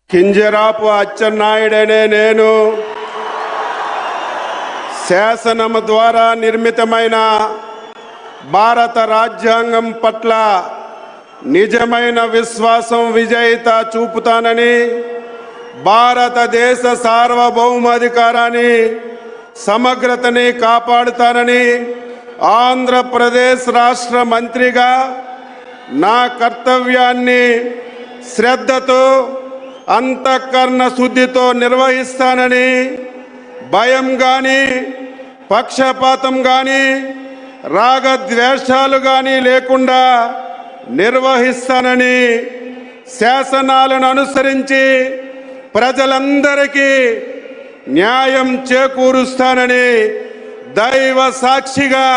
కింజరాపు అచ్చెన్నాయుడనే నేను శాసనం ద్వారా నిర్మితమైన భారత రాజ్యాంగం పట్ల నిజమైన విశ్వాసం విజేత చూపుతానని, భారతదేశ సార్వభౌమాధికారాన్ని సమగ్రతని కాపాడుతానని, ఆంధ్రప్రదేశ్ రాష్ట్ర మంత్రిగా నా కర్తవ్యాన్ని శ్రద్ధతో అంతఃకరణ శుద్ధితో నిర్వహిస్తానని, భయం కానీ పక్షపాతం కానీ రాగద్వేషాలు కానీ లేకుండా నిర్వహిస్తానని, శాసనాలను అనుసరించి ప్రజలందరికీ న్యాయం చేకూరుస్తానని దైవ సాక్షిగా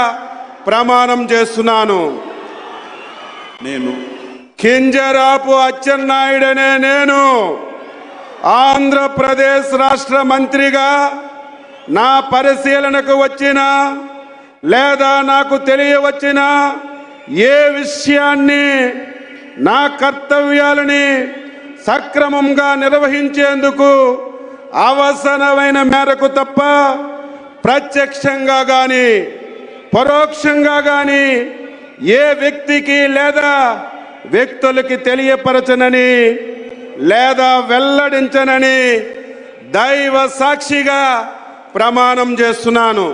ప్రమాణం చేస్తున్నాను. నేను కింజరాపు అచ్చెన్నాయుడనే నేను ఆంధ్రప్రదేశ్ రాష్ట్ర మంత్రిగా నా పరిశీలనకు వచ్చిన లేదా నాకు తెలియవచ్చిన ఏ విషయాన్ని నా కర్తవ్యాలని సక్రమంగా నిర్వహించేందుకు అవసరమైన మేరకు తప్ప ప్రత్యక్షంగా కానీ పరోక్షంగా కానీ ఏ వ్యక్తికి లేదా వ్యక్తులకి తెలియపరచనని లేదా వెల్లడించనని దైవ సాక్షిగా ప్రమాణం చేస్తున్నాను.